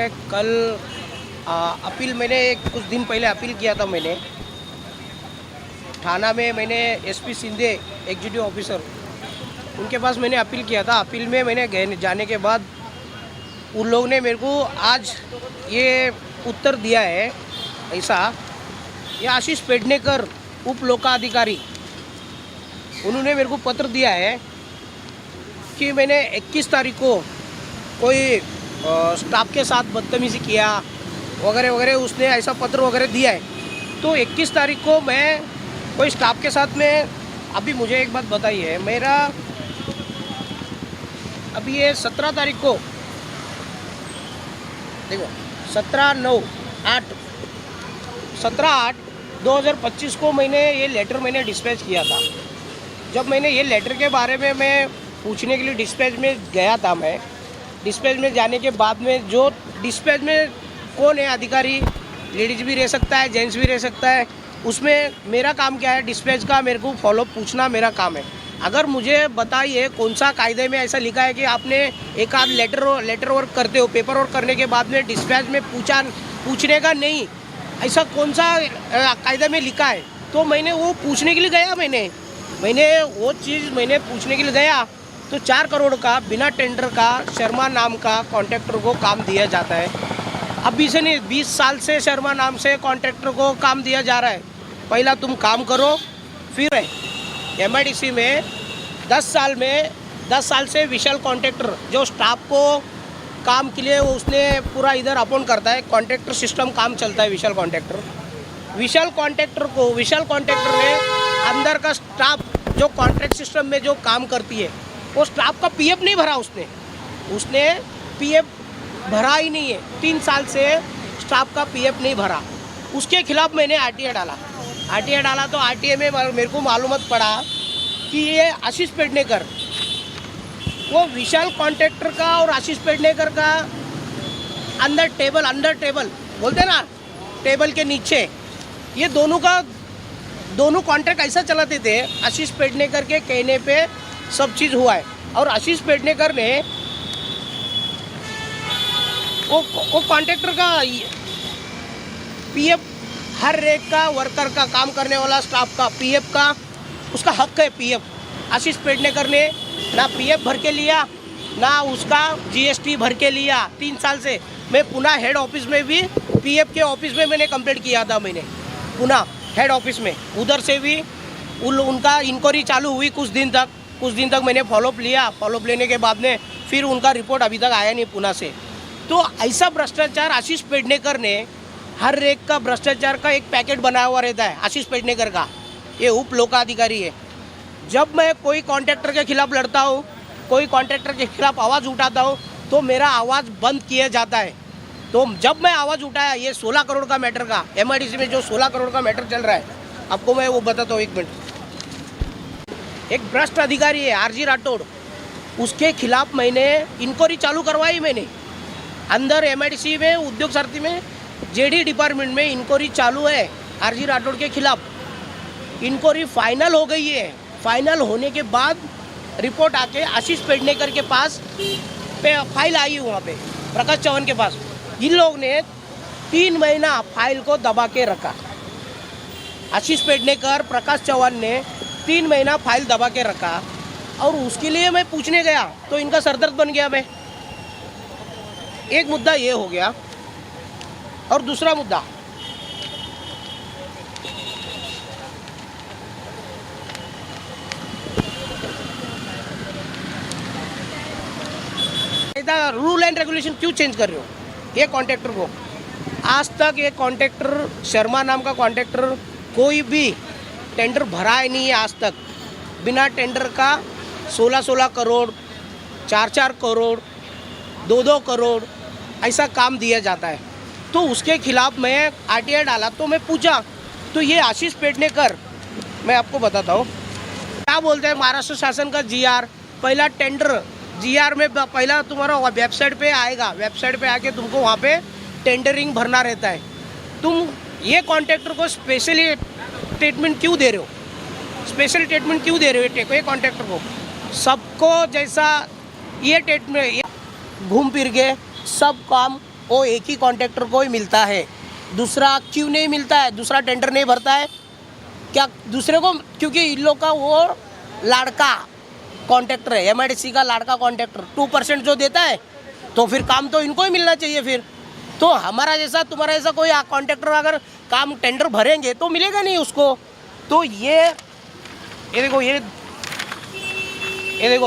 कल अपील मैंने कुछ दिन पहले अपील किया था। मैंने थाना में मैंने एसपी सिंधे एग्जीक्यूटिव ऑफिसर उनके पास मैंने अपील किया था। अपील में मैंने जाने के बाद उन लोगों ने मेरे को आज ये उत्तर दिया है ऐसा। ये आशीष पेडनेकर उप लोकाधिकारी उन्होंने मेरे को पत्र दिया है कि मैंने 21 तारीख को कोई स्टाफ के साथ बदतमीजी किया वगैरह वगैरह, उसने ऐसा पत्र वगैरह दिया है। तो 21 तारीख को मैं कोई स्टाफ के साथ में, अभी मुझे एक बात बताइए, मेरा अभी ये 17 तारीख को देखो 17/8/2025 को मैंने ये लेटर मैंने डिस्पैच किया था। जब मैंने ये लेटर के बारे में मैं पूछने के लिए डिस्पैच में गया था, मैं डिस्पैच में जाने के बाद में जो डिस्पैच में कौन है अधिकारी, लेडीज़ भी रह सकता है, जेंट्स भी रह सकता है, उसमें मेरा काम क्या है, डिस्पैच का मेरे को फॉलो पूछना मेरा काम है। अगर मुझे बताइए कौन सा कायदे में ऐसा लिखा है कि आपने एक आध लेटर वर्क करते हो, पेपर वर्क करने के बाद में डिस्पैच में पूछने का नहीं, ऐसा कौन सा कायदे में लिखा है। तो मैंने वो पूछने के लिए गया, मैंने वो चीज़ मैंने पूछने के लिए गया। तो 4 करोड़ का बिना टेंडर का शर्मा नाम का कॉन्ट्रैक्टर को काम दिया जाता है। अभी से नहीं, 20 साल से शर्मा नाम से कॉन्ट्रैक्टर को काम दिया जा रहा है। पहला तुम काम करो, फिर एमआईडीसी में 10 साल से विशाल कॉन्ट्रैक्टर जो स्टाफ को काम के लिए उसने पूरा इधर अपॉइंट करता है, कॉन्ट्रैक्टर सिस्टम काम चलता है। विशाल कॉन्ट्रैक्टर ने अंदर का स्टाफ जो कॉन्ट्रैक्ट सिस्टम में जो काम करती है, वो स्टाफ का पीएफ नहीं भरा उसने पीएफ भरा ही नहीं है। 3 साल से स्टाफ का पीएफ नहीं भरा। उसके खिलाफ मैंने आरटीआई डाला। तो आरटीआई में मेरे को मालूमात पड़ा कि ये आशीष पेडनेकर, वो विशाल कॉन्ट्रैक्टर का और आशीष पेडनेकर का अंदर टेबल बोलते ना, टेबल के नीचे ये दोनों कॉन्ट्रैक्ट ऐसा चलाते थे। आशीष पेडनेकर के कहने पे सब चीज़ हुआ है। और आशीष पेडनेकर ने वो कॉन्ट्रैक्टर का पीएफ, हर एक का वर्कर का, काम करने वाला स्टाफ का पीएफ का उसका हक है। पीएफ आशीष पेडनेकर ने ना पीएफ भर के लिया, ना उसका जीएसटी भर के लिया। 3 साल से मैं पुणे हेड ऑफिस में भी पीएफ के ऑफिस में मैंने कंप्लेंट किया था। मैंने पुणे हेड ऑफिस में उधर से भी उनका इंक्वायरी चालू हुई कुछ दिन तक मैंने फॉलोअप लिया। फॉलोअप लेने के बाद में फिर उनका रिपोर्ट अभी तक आया नहीं पुणे से। तो ऐसा भ्रष्टाचार आशीष पेडनेकर ने, हर एक का भ्रष्टाचार का एक पैकेट बनाया हुआ रहता है आशीष पेडनेकर का। ये उप लोकाधिकारी है। जब मैं कोई कॉन्ट्रैक्टर के खिलाफ लड़ता हूँ, कोई कॉन्ट्रैक्टर के खिलाफ आवाज़ उठाता हूँ, तो मेरा आवाज़ बंद किया जाता है। तो जब मैं आवाज़ उठाया ये 16 करोड़ का मैटर का, एमआईडीसी में जो 16 करोड़ का मैटर चल रहा है, आपको मैं वो बताता हूँ, 1 मिनट। एक भ्रष्ट अधिकारी है आरजी राठौड़, उसके खिलाफ मैंने इंक्वायरी चालू करवाई। मैंने अंदर एमआईडीसी में उद्योग सारथी में जेडी डिपार्टमेंट में इंक्वायरी चालू है आरजी राठौड़ के खिलाफ। इंक्वायरी फाइनल हो गई है। फाइनल होने के बाद रिपोर्ट आके आशीष पेडनेकर के पास फाइल आई, वहाँ पे प्रकाश चौहान के पास। इन लोग ने 3 महीना फाइल को दबा के रखा। आशीष पेडनेकर, प्रकाश चौहान ने 3 महीना फाइल दबा के रखा। और उसके लिए मैं पूछने गया तो इनका सरदर्द बन गया मैं। एक मुद्दा ये हो गया। और दूसरा मुद्दा, रूल एंड रेगुलेशन क्यों चेंज कर रहे हो ये कॉन्ट्रैक्टर को? आज तक ये कॉन्ट्रैक्टर, शर्मा नाम का कॉन्ट्रैक्टर, कोई भी टेंडर भरा ही नहीं है आज तक। बिना टेंडर का 16 करोड़, 4 करोड़, 2 करोड़ ऐसा काम दिया जाता है। तो उसके खिलाफ मैं आरटीआई डाला। तो मैं पूछा, तो ये आशीष पेडनेकर, मैं आपको बताता हूँ क्या बोलते हैं महाराष्ट्र शासन का जीआर। पहला टेंडर जीआर में पहला तुम्हारा वेबसाइट पे आएगा, वेबसाइट पे आके तुमको वहाँ पे टेंडरिंग भरना रहता है। तुम ये कॉन्ट्रैक्टर को स्पेशली ट्रीटमेंट क्यों दे रहे हो? स्पेशल ट्रीटमेंट क्यों दे रहे हो ये कॉन्ट्रैक्टर को? सबको जैसा ये ट्रीटमेंट, घूम फिर के सब काम वो एक ही कॉन्ट्रैक्टर को ही मिलता है, दूसरा क्यों नहीं मिलता है, दूसरा टेंडर नहीं भरता है क्या दूसरे को? क्योंकि इन लोग का वो लाड़का कॉन्ट्रैक्टर है, एमआईडीसी का लाड़का कॉन्ट्रैक्टर 2% जो देता है, तो फिर काम तो इनको ही मिलना चाहिए फिर। तो हमारा जैसा तुम्हारा जैसा कोई कॉन्ट्रैक्टर अगर काम टेंडर भरेंगे तो मिलेगा नहीं उसको। तो ये देखो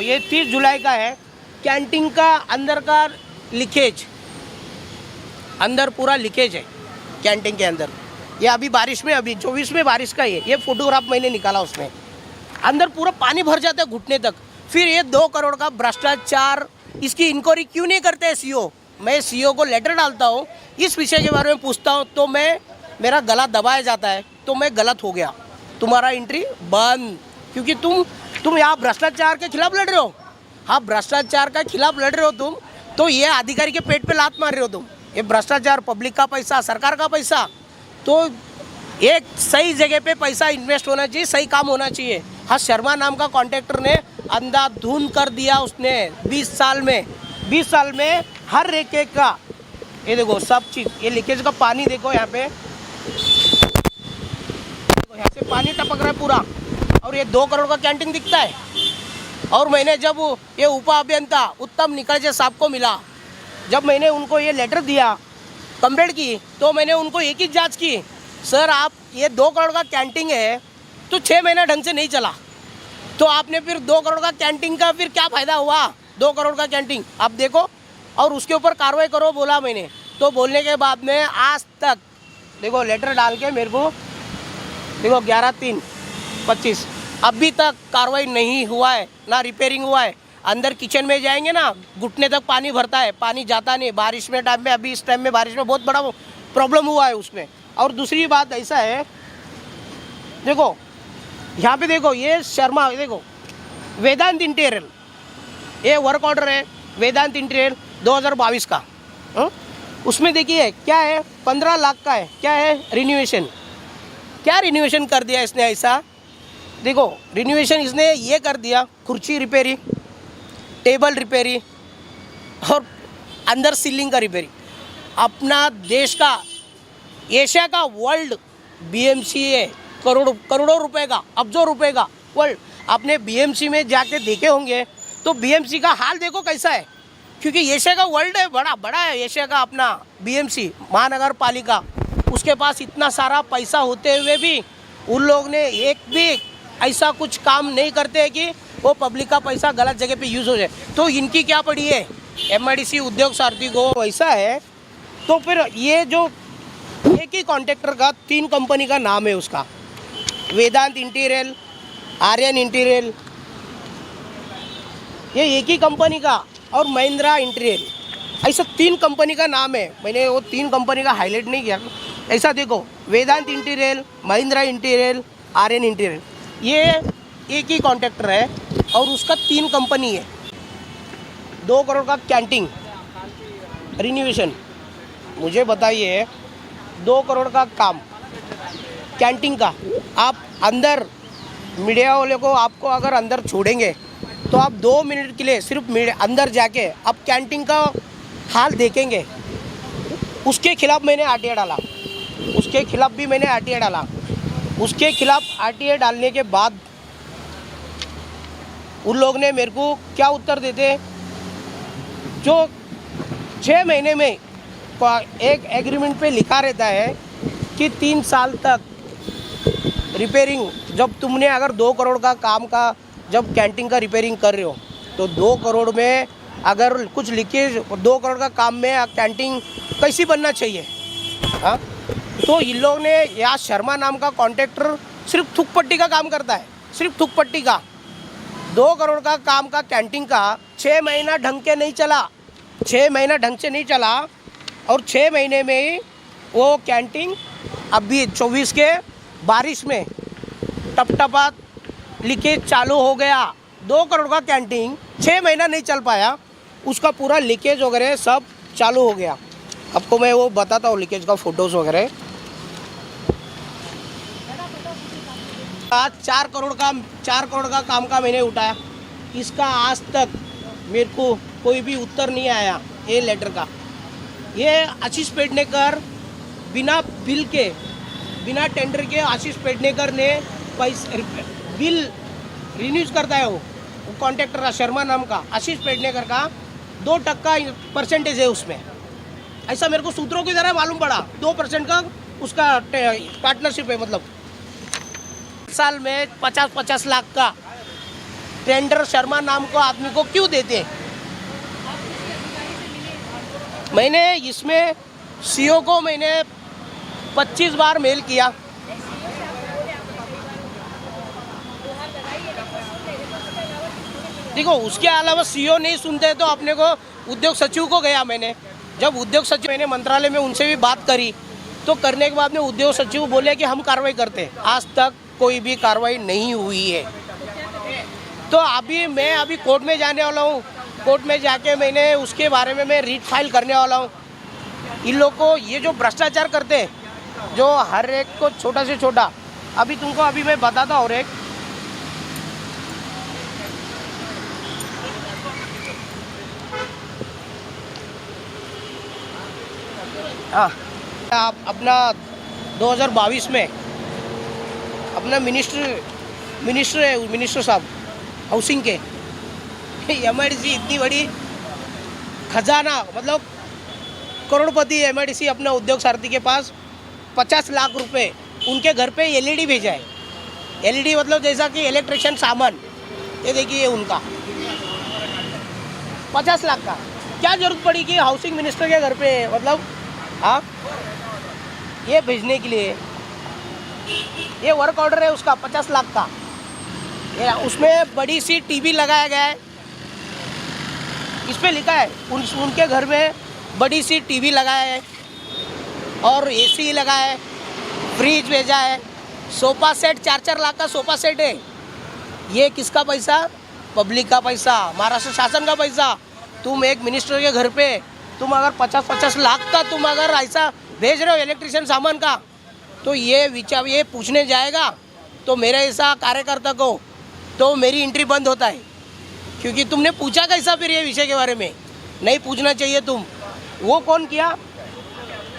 ये 30 जुलाई का है, कैंटीन का अंदर का लीकेज, अंदर पूरा लीकेज है कैंटीन के अंदर। ये अभी बारिश में, अभी 24 में बारिश का ये फोटोग्राफ मैंने निकाला, उसमें अंदर पूरा पानी भर जाता है घुटने तक। फिर ये 2 करोड़ का भ्रष्टाचार, इसकी इंक्वायरी क्यों नहीं करते हैं सीईओ? मैं सीईओ को लेटर डालता हूँ, इस विषय के बारे में पूछता हूँ तो मेरा गला दबाया जाता है, तो मैं गलत हो गया, तुम्हारा एंट्री बंद, क्योंकि तुम यहाँ भ्रष्टाचार के खिलाफ लड़ रहे हो। हाँ, भ्रष्टाचार के खिलाफ लड़ रहे हो तुम, तो ये अधिकारी के पेट पे लात मार रहे हो तुम। ये भ्रष्टाचार, पब्लिक का पैसा, सरकार का पैसा, तो एक सही जगह पे पैसा इन्वेस्ट होना चाहिए, सही काम होना चाहिए। हाँ, शर्मा नाम का कॉन्ट्रैक्टर ने अंधाधुंध कर दिया उसने 20 साल में हर एक का। ये देखो सब चीज़, ये लीकेज का पानी देखो, यहाँ पे देखो, यहाँ से पानी टपक रहा है पूरा, और ये 2 करोड़ का कैंटीन दिखता है। और मैंने जब ये उप अभियंता उत्तम निकलजे साहब को मिला, जब मैंने उनको ये लेटर दिया, कंप्लेंट की, तो मैंने उनको एक ही जांच की, सर आप ये 2 करोड़ का कैंटीन है तो 6 महीना ढंग से नहीं चला, तो आपने फिर 2 करोड़ का कैंटीन का फिर क्या फ़ायदा हुआ? 2 करोड़ का कैंटीन आप देखो और उसके ऊपर कार्रवाई करो बोला मैंने। तो बोलने के बाद में आज तक देखो लेटर डाल के मेरे को देखो 11/3/25 अभी तक कार्रवाई नहीं हुआ है, ना रिपेयरिंग हुआ है। अंदर किचन में जाएंगे ना, घुटने तक पानी भरता है, पानी जाता नहीं। बारिश में टाइम में, अभी इस टाइम में बारिश में बहुत बड़ा प्रॉब्लम हुआ है उसमें। और दूसरी बात ऐसा है, देखो यहाँ पे देखो ये शर्मा, देखो वेदांत इंटीरियर, ये वर्क ऑर्डर है वेदांत इंटीरियर 2022 का। उसमें देखिए क्या है, 15 लाख का है, क्या है रिन्यूएशन, क्या रिन्यूएशन कर दिया इसने ऐसा। देखो रिन्यूएशन इसने ये कर दिया, कुर्सी रिपेयरिंग, टेबल रिपेयरिंग और अंदर सीलिंग का रिपेयरिंग। अपना देश का, एशिया का वर्ल्ड बीएमसी है, करोड़ों रुपए का, अब्जों रुपए का वर्ल्ड। आपने बीएमसी में जाके देखे होंगे तो बीएमसी का हाल देखो कैसा है, क्योंकि एशिया का वर्ल्ड है, बड़ा है एशिया का अपना बीएमसी महानगर पालिका। उसके पास इतना सारा पैसा होते हुए भी उन लोग ने एक भी ऐसा कुछ काम नहीं करते हैं कि वो पब्लिक का पैसा गलत जगह पे यूज़ हो जाए। तो इनकी क्या पड़ी है, एमआईडीसी उद्योग सारथी को ऐसा है। तो फिर ये जो एक ही कॉन्ट्रैक्टर का 3 कंपनी का नाम है, उसका वेदांत इंटीरियल, आर्यन इंटीरियल, ये एक ही कंपनी का, और महिंद्रा इंटीरियल, ऐसा 3 कंपनी का नाम है। मैंने वो 3 कंपनी का हाईलाइट नहीं किया। ऐसा देखो वेदांत इंटीरियल, महिंद्रा इंटीरियल, आर्यन इंटीरियल, ये एक ही कॉन्ट्रैक्टर है और उसका 3 कंपनी है। 2 करोड़ का कैंटीन रिन्यूएशन, मुझे बताइए 2 करोड़ का काम कैंटीन का, आप अंदर मीडिया वाले को आपको अगर अंदर छोड़ेंगे तो आप 2 मिनट के लिए सिर्फ अंदर जाके आप कैंटीन का हाल देखेंगे। उसके खिलाफ मैंने आरटीआई डाला, उसके खिलाफ भी मैंने आरटीआई डाला। उसके खिलाफ आरटीआई डालने के बाद उन लोग ने मेरे को क्या उत्तर देते, जो 6 महीने में एक एग्रीमेंट पे लिखा रहता है कि 3 साल तक रिपेयरिंग, जब तुमने अगर 2 करोड़ का काम का जब कैंटीन का रिपेयरिंग कर रहे हो तो 2 करोड़ में अगर कुछ लीकेज, 2 करोड़ का काम में कैंटीन कैसी बनना चाहिए। हाँ, तो इन लोग ने, या शर्मा नाम का कॉन्ट्रैक्टर सिर्फ थूक पट्टी का काम करता है, सिर्फ थूक पट्टी का। 2 करोड़ का काम का कैंटीन का 6 महीना ढंग के नहीं चला, 6 महीना ढंग से नहीं चला, और 6 महीने में ही वो कैंटीन अभी 24 के बारिश में टपटपा लीकेज चालू हो गया। 2 करोड़ का कैंटीन 6 महीना नहीं चल पाया, उसका पूरा लीकेज वगैरह सब चालू हो गया। आपको मैं वो बताता हूँ लीकेज का फोटोज़ वगैरह। आज 4 करोड़ का काम का मैंने उठाया, इसका आज तक मेरे को कोई भी उत्तर नहीं आया ये लेटर का। ये आशीष पेडनेकर बिना बिल के, बिना टेंडर के आशीष पेडनेकर ने पैसे बिल रिन्यूज करता है वो कॉन्ट्रैक्टर का, शर्मा नाम का आशीष पेडनेकर का 2% परसेंटेज है उसमें। ऐसा मेरे को सूत्रों की तरह मालूम पड़ा, 2% का उसका पार्टनरशिप है। मतलब साल में 50-50 लाख का टेंडर शर्मा नाम को आदमी को क्यों देते हैं? मैंने इसमें सीओ को मैंने 25 बार मेल किया। देखो उसके अलावा सीओ नहीं सुनते तो अपने को उद्योग सचिव को गया मैंने। जब उद्योग सचिव मैंने मंत्रालय में उनसे भी बात करी तो करने के बाद में उद्योग सचिव बोले कि हम कार्रवाई करते हैं। आज तक कोई भी कार्रवाई नहीं हुई है। तो मैं अभी कोर्ट में जाने वाला हूँ। कोर्ट में जाके मैंने उसके बारे में मैं रीट फाइल करने वाला हूँ। इन लोग को ये जो भ्रष्टाचार करते हैं, जो हर एक को छोटा से छोटा, अभी तुमको अभी मैं बताता हूँ। और एक हाँ, आप अपना 2022 में अपना मिनिस्टर साहब हाउसिंग के एमआईडीसी इतनी बड़ी खजाना, मतलब करोड़पति एमआईडीसी अपना उद्योग सारथी के पास 50 लाख रुपए उनके घर पे एलईडी भेजा है। एलईडी मतलब जैसा कि इलेक्ट्रिशियन सामान, ये देखिए उनका 50 लाख का क्या जरूरत पड़ी कि हाउसिंग मिनिस्टर के घर पे, मतलब हाँ, ये भेजने के लिए। ये वर्क ऑर्डर है उसका 50 लाख का। उसमें बड़ी सी टीवी लगाया गया है। इस पे लिखा है उनके घर में बड़ी सी टीवी लगाया है और एसी लगाया है, फ्रिज भेजा है, सोफा सेट 4-4 लाख का सोफा सेट है। ये किसका पैसा? पब्लिक का पैसा, महाराष्ट्र शासन का पैसा। तुम एक मिनिस्टर के घर पे तुम अगर 50-50 लाख का तुम अगर ऐसा भेज रहे हो इलेक्ट्रिशियन सामान का, तो ये पूछने जाएगा तो मेरे ऐसा कार्यकर्ता को तो मेरी एंट्री बंद होता है। क्योंकि तुमने पूछा कैसा फिर ये विषय के बारे में? नहीं पूछना चाहिए तुम। वो कौन किया?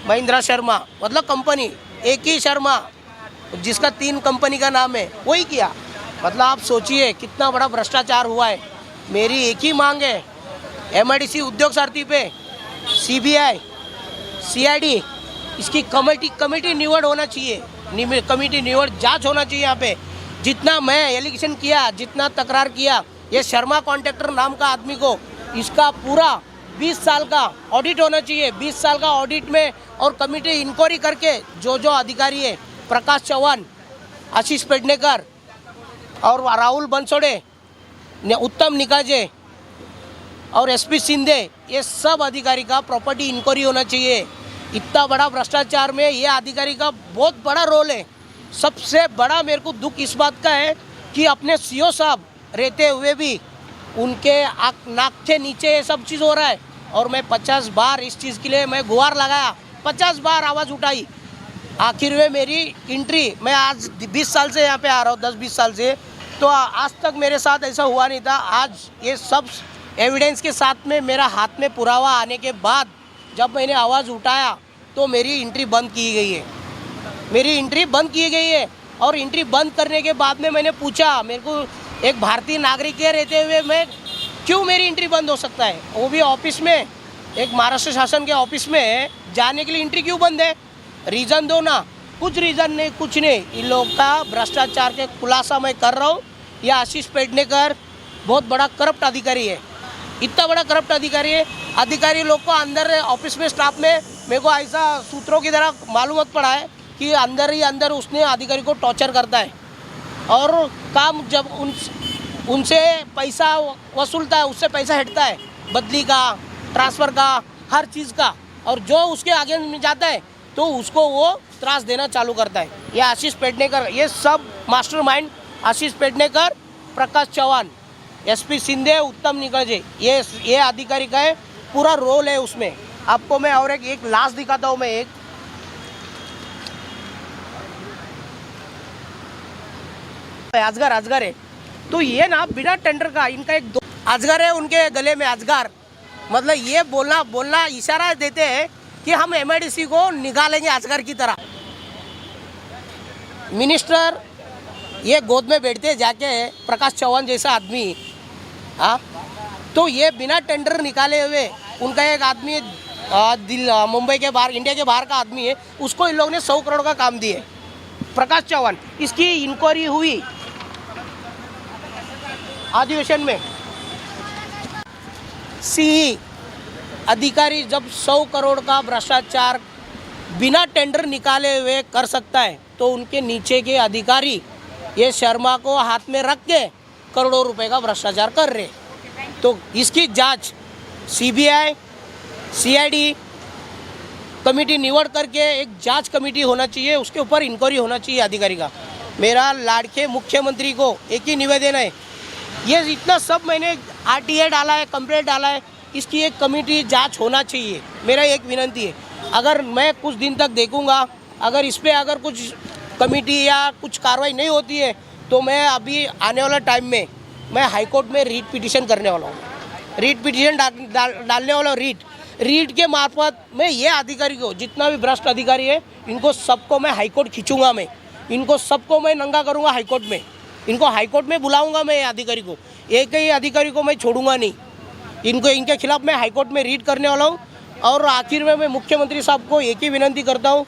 महिंद्रा शर्मा, मतलब कंपनी एक ही शर्मा जिसका 3 कंपनी का नाम है, वही किया। मतलब आप सोचिए कितना बड़ा भ्रष्टाचार हुआ है। मेरी एक ही मांग है, एमआईडीसी उद्योग सारथी पे सीबीआई सीआईडी इसकी कमेटी निवड़ होना चाहिए। कमेटी निवड़ जांच होना चाहिए। यहाँ पे जितना मैं एलिगेशन किया, जितना तकरार किया, ये शर्मा कॉन्ट्रैक्टर नाम का आदमी को इसका पूरा 20 साल का ऑडिट होना चाहिए। 20 साल का ऑडिट में और कमेटी इंक्वायरी करके जो अधिकारी है, प्रकाश चौहान, आशीष पेडनेकर और राहुल बनसोड़े, उत्तम निकाजे और एसपी शिंदे, ये सब अधिकारी का प्रॉपर्टी इंक्वायरी होना चाहिए। इतना बड़ा भ्रष्टाचार में ये अधिकारी का बहुत बड़ा रोल है। सबसे बड़ा मेरे को दुख इस बात का है कि अपने सीओ साहब रहते हुए भी उनके नाक के नीचे ये सब चीज़ हो रहा है। और मैं 50 बार इस चीज़ के लिए मैं गुहार लगाया, 50 बार आवाज़ उठाई। आखिर में मेरी एंट्री, मैं आज 20 साल से यहाँ पे आ रहा हूँ, 10-20 साल से, तो आज तक मेरे साथ ऐसा हुआ नहीं था। आज ये सब एविडेंस के साथ में मेरा हाथ में पुरावा आने के बाद जब मैंने आवाज़ उठाया तो मेरी एंट्री बंद की गई है। मेरी एंट्री बंद की गई है। और एंट्री बंद करने के बाद में मैंने पूछा, मेरे को एक भारतीय नागरिक के रहते हुए मैं क्यों मेरी एंट्री बंद हो सकता है? वो भी ऑफिस में, एक महाराष्ट्र शासन के ऑफिस में जाने के लिए एंट्री क्यों बंद है? रीज़न दो ना। कुछ रीज़न नहीं, कुछ नहीं। इन लोग का भ्रष्टाचार के खुलासा मैं कर रहा हूँ। यह आशीष पेडनेकर बहुत बड़ा करप्ट अधिकारी है। इतना बड़ा करप्ट अधिकारी है। अधिकारी लोग को अंदर ऑफिस में, स्टाफ में, मेरे को ऐसा सूत्रों की तरह मालूमात पड़ा है कि अंदर ही अंदर उसने अधिकारी को टॉर्चर करता है और काम जब उनसे पैसा वसूलता है, उससे पैसा हटता है, बदली का, ट्रांसफ़र का, हर चीज़ का। और जो उसके आगे में जाता है तो उसको वो त्रास देना चालू करता है। ये आशीष पेडनेकर, ये सब मास्टरमाइंड आशीष पेडनेकर, प्रकाश चौहान, एसपी शिंदे, उत्तम निकाजे, ये अधिकारी का है, पूरा रोल है उसमें। आपको मैं और एक लास्ट दिखाता हूँ। मैं एक अजगर है, तो ये ना बिना टेंडर का इनका अजगर है, उनके गले में अजगर, मतलब ये बोलना इशारा देते हैं कि हम एमआईडीसी को निकालेंगे अजगर की तरह। मिनिस्टर ये गोद में बैठते जाके प्रकाश चौहान जैसा आदमी, हाँ, तो ये बिना टेंडर निकाले हुए उनका एक आदमी मुंबई के बाहर, इंडिया के बाहर का आदमी है, उसको इन लोगों ने 100 करोड़ का काम दिए। प्रकाश चौहान, इसकी इंक्वायरी हुई अधिवेशन में। सीई अधिकारी जब 100 करोड़ का भ्रष्टाचार बिना टेंडर निकाले हुए कर सकता है, तो उनके नीचे के अधिकारी ये शर्मा को हाथ में रख के करोड़ों रुपए का भ्रष्टाचार कर रहे। तो इसकी जांच सीबीआई, सीआईडी कमेटी निवड़ करके एक जांच कमेटी होना चाहिए, उसके ऊपर इंक्वायरी होना चाहिए अधिकारी का। मेरा लाड़के मुख्यमंत्री को एक ही निवेदन है, ये इतना सब मैंने आरटीआई डाला है, कंप्लेंट डाला है, इसकी एक कमेटी जांच होना चाहिए। मेरा एक विनंती है, अगर मैं कुछ दिन तक देखूंगा, अगर इस पर अगर कुछ कमेटी या कुछ कार्रवाई नहीं होती है, तो मैं अभी आने वाला टाइम में मैं हाईकोर्ट में रीट पिटीशन करने वाला हूँ। रीट पिटीशन डालने वाला हूँ। रीट के मार्फत मैं ये अधिकारी को, जितना भी भ्रष्ट अधिकारी है, इनको सबको मैं हाईकोर्ट खींचूंगा। मैं इनको सबको मैं नंगा करूँगा हाईकोर्ट में, इनको हाईकोर्ट में बुलाऊंगा। मैं अधिकारी को, एक ही अधिकारी को मैं छोड़ूंगा नहीं। इनके खिलाफ मैं हाईकोर्ट में रीट करने वाला हूँ। और आखिर में मैं मुख्यमंत्री साहब को एक ही विनंती करता हूँ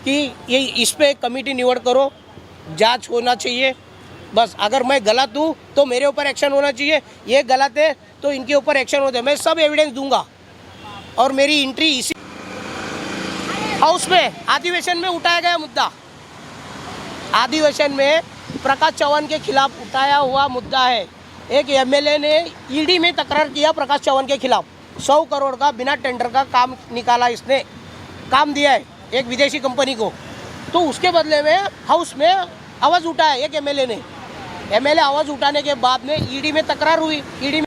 कि ये इस पे कमेटी निवड़ करो, जांच होना चाहिए। बस अगर मैं गलत हूँ तो मेरे ऊपर एक्शन होना चाहिए, ये गलत है तो इनके ऊपर एक्शन होता है। मैं सब एविडेंस दूंगा। और मेरी एंट्री इसी हाउस में अधिवेशन में उठाया गया मुद्दा, अधिवेशन में प्रकाश चौहान के खिलाफ उठाया हुआ मुद्दा है। एक एमएलए ने ईडी में तकरार किया प्रकाश चौहान के खिलाफ, 100 करोड़ का बिना टेंडर का काम निकाला, इसने काम दिया है एक विदेशी कंपनी को। तो उसके बदले में हाउस में आवाज़ उठाया एक एमएलए ने। एमएलए आवाज़ उठाने के बाद में ईडी में तकरार हुई। ईडी